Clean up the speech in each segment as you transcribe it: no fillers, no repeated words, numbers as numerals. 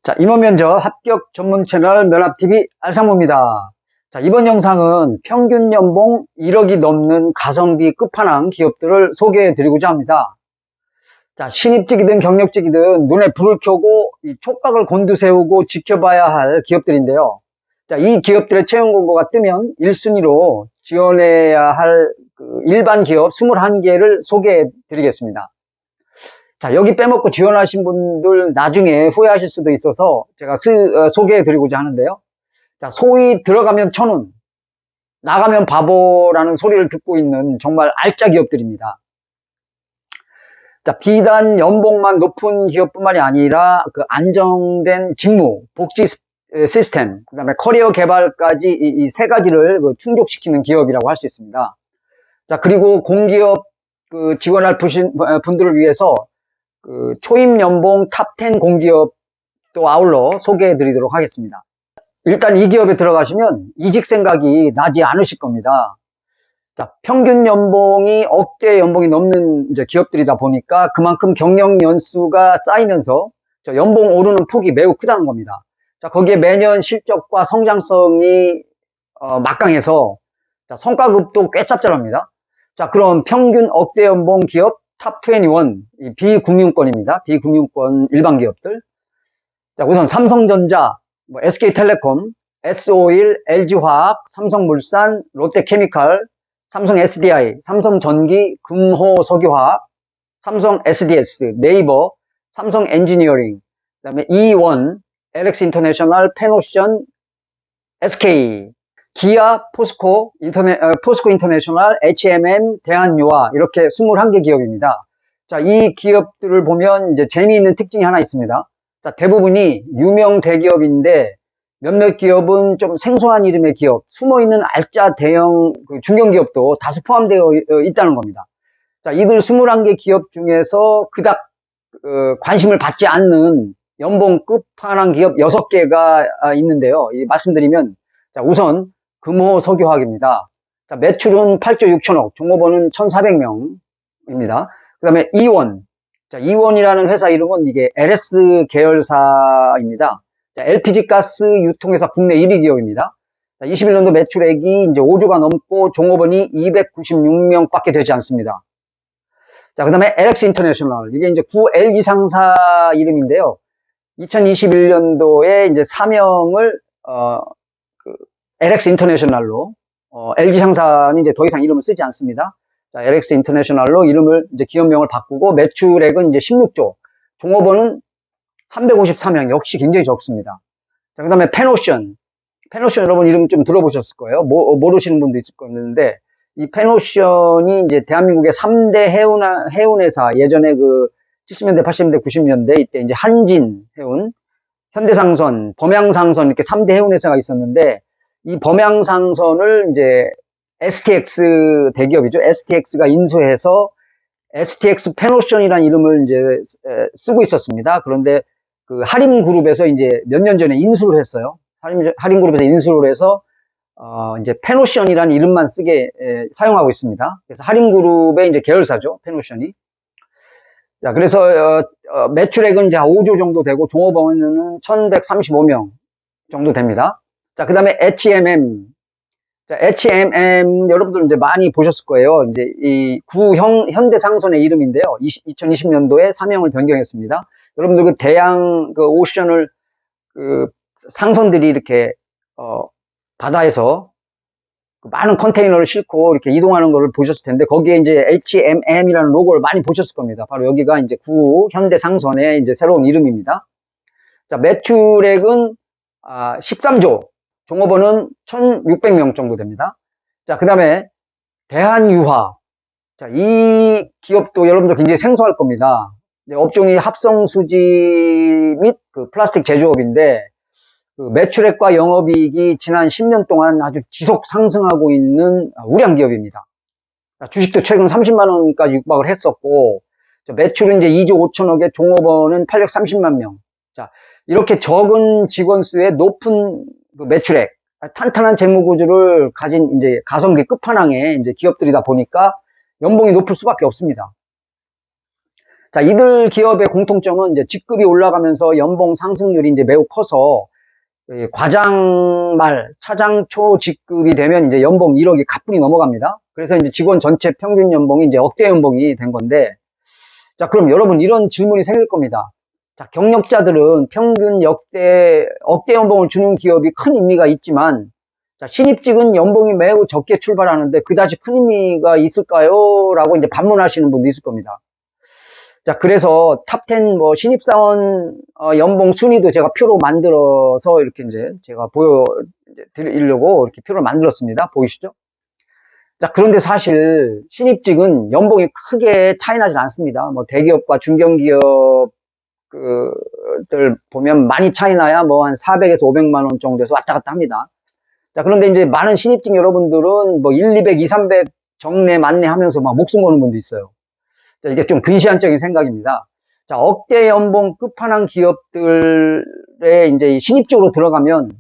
자, 임원 면접 합격 전문 채널 면합TV 알상무입니다. 자, 이번 영상은 평균 연봉 1억이 넘는 가성비 끝판왕 기업들을 소개해 드리고자 합니다. 자, 신입직이든 경력직이든 눈에 불을 켜고 이 촉각을 곤두세우고 지켜봐야 할 기업들인데요. 자, 이 기업들의 채용 공고가 뜨면 1순위로 지원해야 할 일반 기업 21개를 소개해 드리겠습니다. 자, 여기 빼먹고 지원하신 분들 나중에 후회하실 수도 있어서 제가 소개해 드리고자 하는데요. 자, 소위 들어가면 천운, 나가면 바보라는 소리를 듣고 있는 정말 알짜 기업들입니다. 자, 비단 연봉만 높은 기업뿐만이 아니라 그 안정된 직무, 복지 시스템, 그 다음에 커리어 개발까지 이 세 가지를 충족시키는 기업이라고 할 수 있습니다. 자, 그리고 공기업 지원할 분들을 위해서 초임 연봉 탑10 공기업도 아울러 소개해 드리도록 하겠습니다. 일단 이 기업에 들어가시면 이직 생각이 나지 않으실 겁니다. 자, 평균 연봉이 억대 연봉이 넘는 이제 기업들이다 보니까 그만큼 경력 연수가 쌓이면서 연봉 오르는 폭이 매우 크다는 겁니다. 자, 거기에 매년 실적과 성장성이 막강해서 자, 성과급도 꽤 짭짤합니다. 자, 그럼 평균 억대 연봉 기업 탑21, 비금융권입니다. 비금융권 일반 기업들. 자, 우선 삼성전자, SK텔레콤, S-오일, LG화학, 삼성물산, 롯데케미칼, 삼성 SDI, 삼성전기, 금호석유화학, 삼성 SDS, 네이버, 삼성 엔지니어링, 그 다음에 E1, LX인터내셔널, 페노션, SK, 기아, 포스코 인터내셔널, H&M, 대한유화 이렇게 21개 기업입니다. 자, 이 기업들을 보면 이제 재미있는 특징이 하나 있습니다. 자, 대부분이 유명 대기업인데 몇몇 기업은 좀 생소한 이름의 기업, 숨어있는 알짜 대형 중견 기업도 다수 포함되어 있다는 겁니다. 자, 이들 21개 기업 중에서 그닥 관심을 받지 않는 연봉 끝판왕 기업 6개가 있는데요. 말씀드리면 자, 우선 금호석유화학입니다. 자, 매출은 8조 6천억, 종업원은 1,400명입니다. 그 다음에 E1. 자, E1이라는 회사 이름은 이게 LS 계열사입니다. 자, LPG 가스 유통회사 국내 1위 기업입니다. 자, 21년도 매출액이 이제 5조가 넘고 종업원이 296명밖에 되지 않습니다. 자, 그 다음에 LX인터내셔널. 이게 이제 구 LG 상사 이름인데요. 2021년도에 이제 사명을, LX인터내셔널로, LG 상사는 이제 더 이상 이름을 쓰지 않습니다. 자, LX인터내셔널로 이름을 이제 기업명을 바꾸고 매출액은 이제 16조, 종업원은 354명, 역시 굉장히 적습니다. 자, 그 다음에 페노션 여러분 이름 좀 들어보셨을 거예요. 모르시는 분도 있을 건데, 이 페노션이 이제 대한민국의 3대 해운회사, 예전에 70년대, 80년대, 90년대 이때 이제 한진 해운, 현대상선, 범양상선 이렇게 3대 해운회사가 있었는데, 이 범양상선을 이제 STX 대기업이죠. STX가 인수해서 STX 페노션이라는 이름을 이제 쓰고 있었습니다. 그런데 하림그룹에서 이제 몇 년 전에 인수를 했어요. 하림그룹에서 인수를 해서 이제 페노션이라는 이름만 쓰게 사용하고 있습니다. 그래서 하림그룹의 이제 계열사죠. 페노션이. 자, 그래서 매출액은 이제 5조 정도 되고 종업원은 1,135명 정도 됩니다. 자, 그 다음에 H&M. 자, H&M 여러분들 이제 많이 보셨을 거예요. 이제 이 현대상선의 이름인데요. 2020년도에 사명을 변경했습니다. 여러분들 대양 오션을 상선들이 이렇게 바다에서 많은 컨테이너를 싣고 이렇게 이동하는 것을 보셨을 텐데 거기에 이제 H&M이라는 로고를 많이 보셨을 겁니다. 바로 여기가 이제 현대상선의 이제 새로운 이름입니다. 자, 매출액은 13조. 종업원은 1,600명 정도 됩니다. 자, 그 다음에 대한유화. 자, 이 기업도 여러분들 굉장히 생소할 겁니다. 업종이 합성수지 및 플라스틱 제조업인데 매출액과 영업이익이 지난 10년 동안 아주 지속 상승하고 있는 우량 기업입니다. 자, 주식도 최근 30만 원까지 육박을 했었고 매출은 이제 2조 5천억에 종업원은 830만 명. 자, 이렇게 적은 직원 수의 높은 매출액, 탄탄한 재무구조를 가진 이제 가성비 끝판왕의 이제 기업들이다 보니까 연봉이 높을 수밖에 없습니다. 자, 이들 기업의 공통점은 이제 직급이 올라가면서 연봉 상승률이 이제 매우 커서 과장 말, 차장 초 직급이 되면 이제 연봉 1억이 가뿐히 넘어갑니다. 그래서 이제 직원 전체 평균 연봉이 이제 억대 연봉이 된 건데, 자, 그럼 여러분 이런 질문이 생길 겁니다. 자, 경력자들은 평균 억대 연봉을 주는 기업이 큰 의미가 있지만, 자, 신입직은 연봉이 매우 적게 출발하는데 그다지 큰 의미가 있을까요? 라고 이제 반문하시는 분도 있을 겁니다. 자, 그래서 탑10 뭐 신입사원 연봉 순위도 제가 표로 만들어서 이렇게 이제 제가 보여드리려고 이렇게 표를 만들었습니다. 보이시죠? 자, 그런데 사실 신입직은 연봉이 크게 차이 나진 않습니다. 뭐 대기업과 중견기업들 보면 많이 차이 나야 뭐 한 400에서 500만 원 정도에서 왔다 갔다 합니다. 자, 그런데 이제 많은 신입직 여러분들은 뭐 1, 200, 2, 300 정내 만내 하면서 막 목숨 거는 분도 있어요. 자, 이게 좀 근시안적인 생각입니다. 자, 억대 연봉 끝판왕 기업들에 이제 신입적으로 들어가면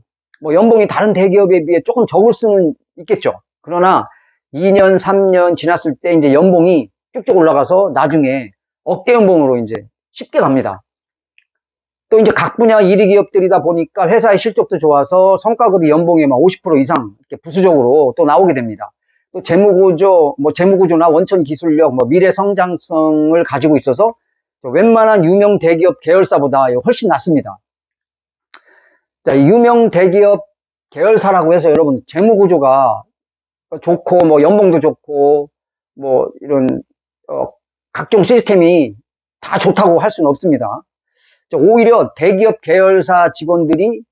뭐 연봉이 다른 대기업에 비해 조금 적을 수는 있겠죠. 그러나 2년, 3년 지났을 때 이제 연봉이 쭉쭉 올라가서 나중에 억대 연봉으로 이제 쉽게 갑니다. 또 이제 각 분야 1위 기업들이다 보니까 회사의 실적도 좋아서 성과급이 연봉의 막 50% 이상 이렇게 부수적으로 또 나오게 됩니다. 또 재무구조나 원천 기술력, 뭐 미래 성장성을 가지고 있어서 웬만한 유명 대기업 계열사보다 훨씬 낫습니다. 자, 유명 대기업 계열사라고 해서 여러분 재무구조가 좋고 뭐 연봉도 좋고 뭐 이런 각종 시스템이 다 좋다고 할 수는 없습니다. 오히려 대기업 계열사 직원들이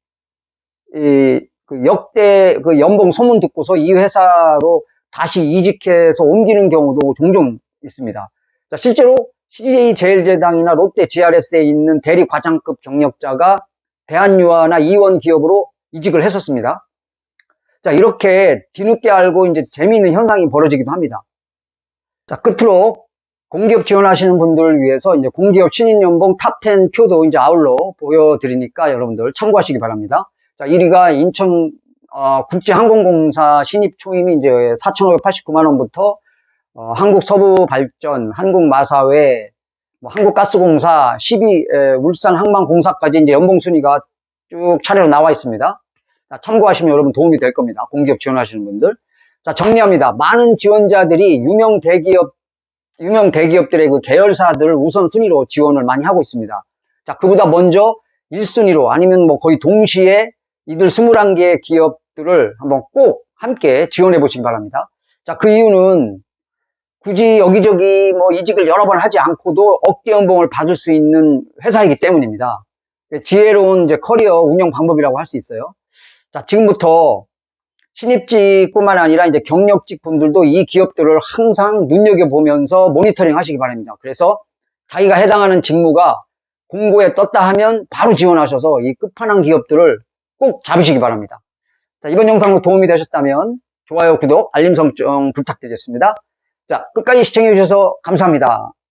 역대 연봉 소문 듣고서 이 회사로 다시 이직해서 옮기는 경우도 종종 있습니다. 자, 실제로 CJ제일제당이나 롯데 GRS에 있는 대리 과장급 경력자가 대한유화나 이원 기업으로 이직을 했었습니다. 자, 이렇게 뒤늦게 알고 이제 재미있는 현상이 벌어지기도 합니다. 자, 끝으로 공기업 지원하시는 분들을 위해서 이제 공기업 신인연봉 탑10 표도 이제 아울러 보여드리니까 여러분들 참고하시기 바랍니다. 자, 1위가 인천 국제항공공사 신입 초임이 이제 4,589만 원부터 한국서부발전, 한국마사회, 뭐 한국가스공사, 10위 울산항만공사까지 이제 연봉 순위가 쭉 차례로 나와 있습니다. 자, 참고하시면 여러분 도움이 될 겁니다. 공기업 지원하시는 분들. 자, 정리합니다. 많은 지원자들이 유명 대기업들의 그 계열사들을 우선순위로 지원을 많이 하고 있습니다. 자, 그보다 먼저 1순위로 아니면 뭐 거의 동시에 이들 21개의 기업들을 한번 꼭 함께 지원해 보시기 바랍니다. 자, 그 이유는 굳이 여기저기 뭐 이직을 여러 번 하지 않고도 억대 연봉을 받을 수 있는 회사이기 때문입니다. 지혜로운 이제 커리어 운영 방법이라고 할 수 있어요. 자, 지금부터 신입직뿐만 아니라 이제 경력직 분들도 이 기업들을 항상 눈여겨보면서 모니터링 하시기 바랍니다. 그래서 자기가 해당하는 직무가 공고에 떴다 하면 바로 지원하셔서 이 끝판왕 기업들을 꼭 잡으시기 바랍니다. 자, 이번 영상도 도움이 되셨다면 좋아요, 구독, 알림 설정 부탁드리겠습니다. 자, 끝까지 시청해 주셔서 감사합니다.